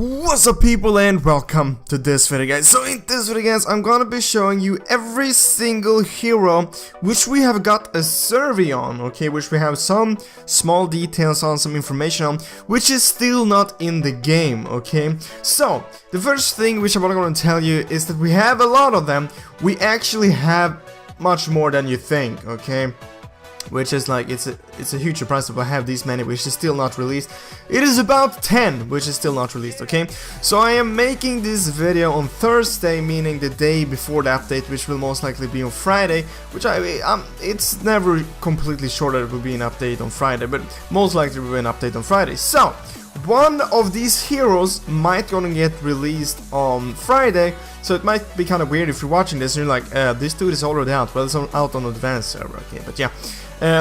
What's up people and welcome to this video guys. So in this video guys, I'm gonna be showing you every single hero which we have got a survey on, okay, which we have some small details on, some information on, which is still not in the game, okay. So the first thing which I'm gonna tell you is that we have a lot of them. We actually have much more than you think, okay. Which is like, it's a huge surprise that we have these many which is still not released. It is about 10 which is still not released, okay? So I am making this video on Thursday, meaning the day before the update, which will most likely be on Friday, which it's never completely sure that it will be an update on Friday, but most likely will be an update on Friday. So one of these heroes might gonna get released on Friday, so it might be kind of weird if you're watching this and you're like, this dude is already out. Well, it's out on the advanced server, okay, but yeah.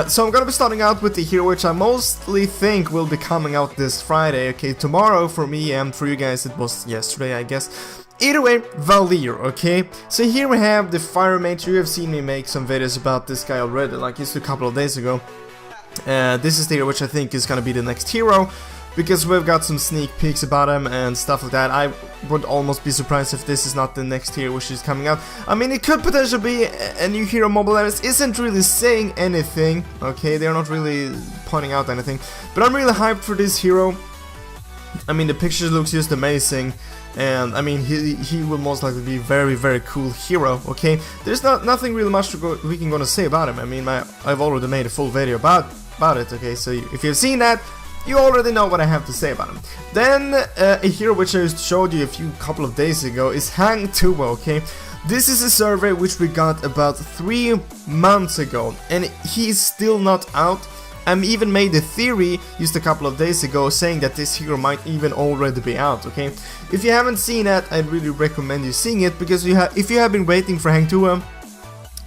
So I'm gonna be starting out with the hero which I mostly think will be coming out this Friday, okay, tomorrow for me, and for you guys it was yesterday, I guess. Either way, Valier, okay? So here we have the Fire Mage. You have seen me make some videos about this guy already, like just a couple of days ago. This is the hero which I think is gonna be the next hero, because we've got some sneak peeks about him and stuff like that. I would almost be surprised if this is not the next hero which is coming out. I mean, it could potentially be a new hero. Mobile Legends isn't really saying anything, okay? They're not really pointing out anything. But I'm really hyped for this hero. I mean, the picture looks just amazing. And I mean, he will most likely be very, very cool hero, okay? There's nothing really much we can gonna say about him. I mean, I've already made a full video about it, okay? So if you've seen that, you already know what I have to say about him. Then a hero which I showed you a couple of days ago is Hang Tuo, okay? This is a survey which we got about 3 months ago, and he's still not out. I even made a theory just a couple of days ago saying that this hero might even already be out, okay? If you haven't seen that, I'd really recommend you seeing it, because if you have been waiting for Hang Tuo,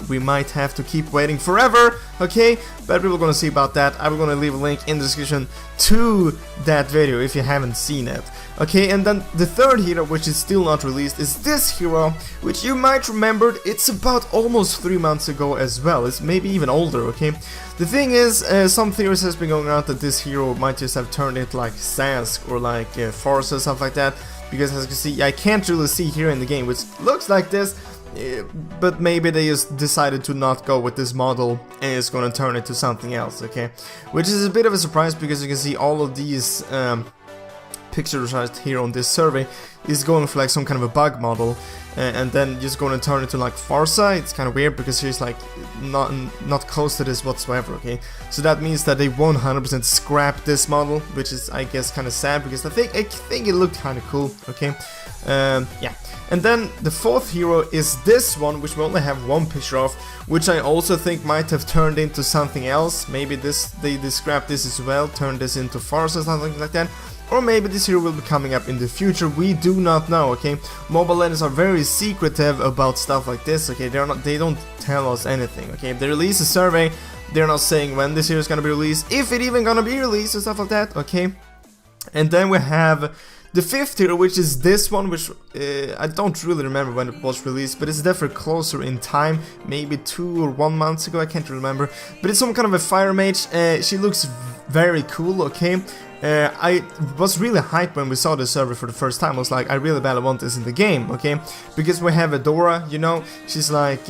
we might have to keep waiting forever, okay? But we're gonna see about that. I'm gonna leave a link in the description to that video if you haven't seen it, okay? And then the third hero which is still not released is this hero, which you might remember. It's about almost 3 months ago as well. It's maybe even older, okay? The thing is, some theories has been going around that this hero might just have turned into like Sask or like Force or stuff like that, because as you can see, I can't really see here in the game, which looks like this. But maybe they just decided to not go with this model and it's gonna turn it to something else, okay? Which is a bit of a surprise, because you can see all of these pictures right here on this survey is going for like some kind of a bug model, and then just going to turn it to like Farsa. It's kind of weird because she's like not close to this whatsoever, okay? So that means that they 100% scrap this model, which is, I guess, kind of sad, because I think it looked kind of cool, okay? Yeah. And then the fourth hero is this one, which we only have one picture of, which I also think might have turned into something else. Maybe they scrapped this as well, turned this into Farsa or something like that. Or maybe this hero will be coming up in the future. We do not know, okay? Mobile Legends are very secretive about stuff like this, okay? They don't tell us anything, okay? If they release a survey, they're not saying when this hero is gonna be released, if it even gonna be released and stuff like that, okay? And then we have the fifth hero, which is this one, which I don't really remember when it was released, but it's definitely closer in time, maybe 2 or 1 month ago, I can't remember. But it's some kind of a Fire Mage. She looks very cool, okay? I was really hyped when we saw the server for the first time. I was like, I really badly want this in the game, okay? Because we have Adora, you know, she's like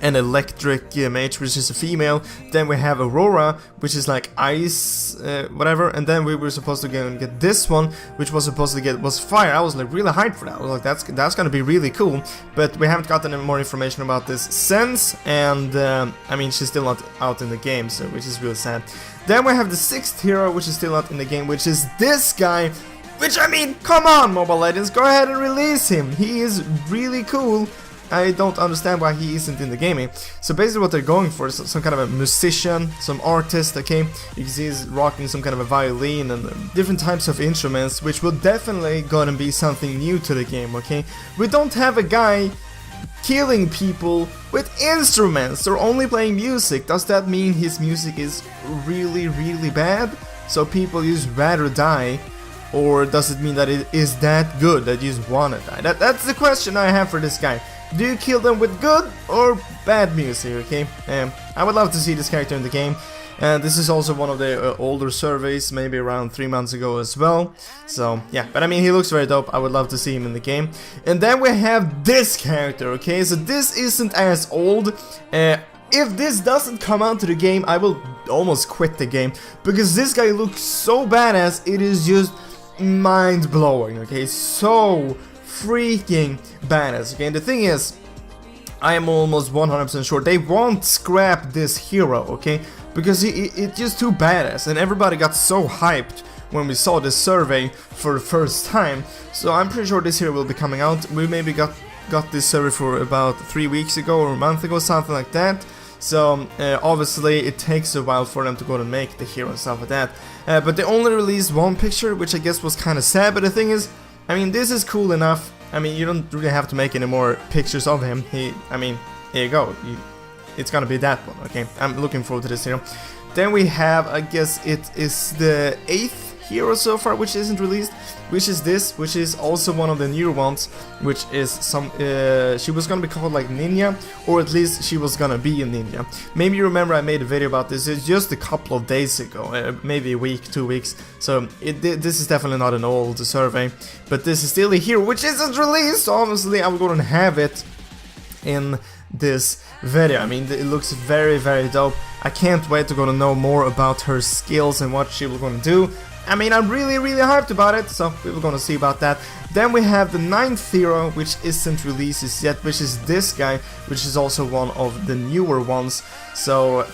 an electric mage, which is a female. Then we have Aurora, which is like ice, whatever. And then we were supposed to go and get this one, which was supposed to get was fire. I was like really hyped for that. I was like, that's gonna be really cool. But we haven't gotten any more information about this since, and I mean, she's still not out in the game, so which is really sad. Then we have the sixth hero, which is still not in the game, which is this guy. Which, I mean, come on, Mobile Legends, go ahead and release him. He is really cool. I don't understand why he isn't in the gaming. So basically what they're going for is some kind of a musician, some artist, okay? You can see he's rocking some kind of a violin and different types of instruments, which will definitely gonna be something new to the game, okay? We don't have a guy killing people with instruments. They're only playing music. Does that mean his music is really, really bad? So people just rather die? Or does it mean that it is that good that you just wanna die? That's the question I have for this guy. Do you kill them with good or bad music, okay? I would love to see this character in the game. And this is also one of the older surveys, maybe around 3 months ago as well. So yeah, but I mean, he looks very dope. I would love to see him in the game. And then we have this character, okay? So this isn't as old. If this doesn't come out to the game, I will almost quit the game, because this guy looks so badass. It is just mind-blowing, okay? So freaking badass, okay? And the thing is, I am almost 100% sure they won't scrap this hero, okay? Because it's just too badass, and everybody got so hyped when we saw this survey for the first time. So I'm pretty sure this hero will be coming out. We maybe got this survey for about 3 weeks ago or a month ago, something like that. So obviously it takes a while for them to go and make the hero and stuff like that. But they only released one picture, which I guess was kind of sad. But the thing is, I mean, this is cool enough. I mean, you don't really have to make any more pictures of him. I mean, here you go. It's gonna be that one, okay? I'm looking forward to this hero. Then we have, I guess it is the 8th hero so far, which isn't released, which is this, which is also one of the newer ones, which is some, she was gonna be called like Ninja, or at least she was gonna be a ninja. Maybe you remember I made a video about this, it's just a couple of days ago, maybe a week, 2 weeks, so this is definitely not an old survey, but this is still a hero which isn't released, so obviously I'm gonna have it in this video. I mean, it looks very, very dope. I can't wait to go to know more about her skills and what she was gonna do. I mean, I'm really, really hyped about it, so we're gonna see about that. Then we have the 9th hero, which isn't released yet, which is this guy, which is also one of the newer ones. So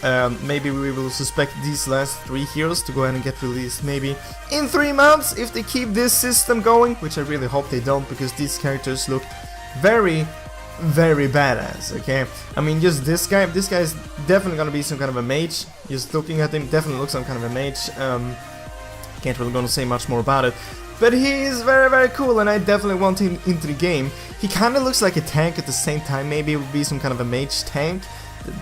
maybe we will suspect these last 3 heroes to go ahead and get released maybe in 3 months if they keep this system going, which I really hope they don't, because these characters look very, very badass, okay? I mean, just this guy is definitely gonna be some kind of a mage. Just looking at him, definitely looks some kind of a mage. Can't really gonna say much more about it, but he is very, very cool, and I definitely want him into the game. He kind of looks like a tank at the same time. Maybe it would be some kind of a mage tank.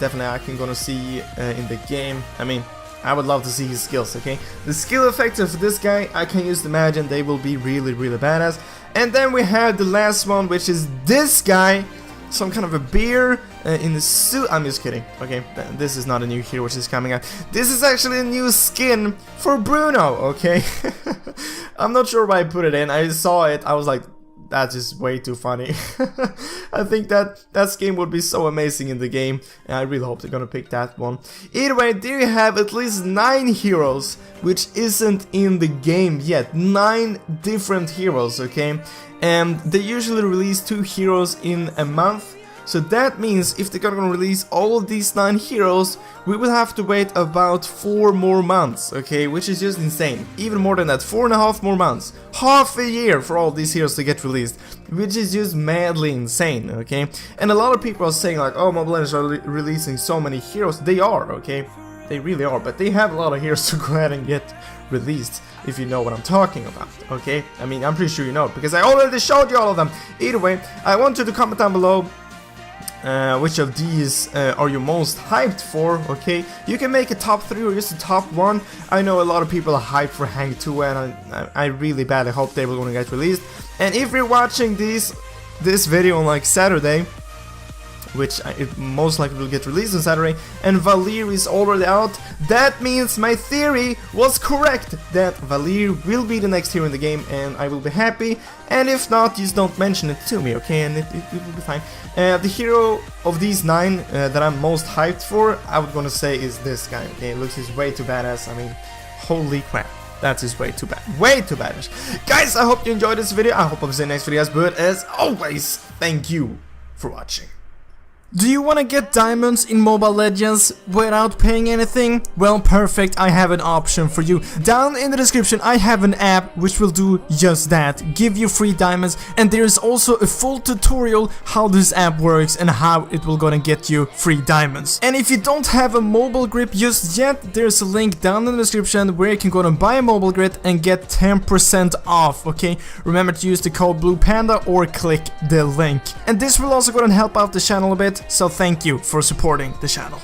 Definitely I can gonna see in the game. I mean, I would love to see his skills, okay? The skill effects of this guy, I can just imagine they will be really, really badass. And then we have the last one, which is this guy. Some kind of a bear in the suit. I'm just kidding. Okay, this is not a new hero which is coming out. This is actually a new skin for Bruno, okay? I'm not sure why I put it in. I saw it, I was like, that's just way too funny. I think that skin would be so amazing in the game, and I really hope they're gonna pick that one. Either way, there you have at least 9 heroes which isn't in the game yet. 9 different heroes, okay? And they usually release 2 heroes in a month. So that means if they're gonna release all of these 9 heroes, we will have to wait about 4 more months, okay? Which is just insane. Even more than that, 4.5 more months. Half a year for all these heroes to get released, which is just madly insane, okay? And a lot of people are saying like, oh, Mobile Legends are releasing so many heroes. They are, okay? They really are, but they have a lot of heroes to go ahead and get released, if you know what I'm talking about, okay? I mean, I'm pretty sure you know, because I already showed you all of them. Either way, I want you to comment down below which of these are you most hyped for, okay? You can make a top 3 or just a top 1. I know a lot of people are hyped for Hang 2, and I really badly hope they will gonna get released. And if you're watching this video on like Saturday, which it most likely will get released on Saturday, and Valeer is already out, that means my theory was correct, that Valeer will be the next hero in the game, and I will be happy. And if not, just don't mention it to me, okay, and it will be fine. The hero of these 9 that I'm most hyped for, I would gonna say is this guy, okay? It looks just way too badass. I mean, holy crap. That is way too bad. Way too badass. Guys, I hope you enjoyed this video. I hope I'll see you in the next video, guys. But as always, thank you for watching. Do you want to get diamonds in Mobile Legends without paying anything? Well, perfect, I have an option for you. Down in the description I have an app which will do just that, give you free diamonds, and there is also a full tutorial how this app works and how it will gonna get you free diamonds. And if you don't have a mobile grip just yet, there's a link down in the description where you can go and buy a mobile grip and get 10% off, okay? Remember to use the code BluePanda or click the link. And this will also go and help out the channel a bit. So thank you for supporting the channel.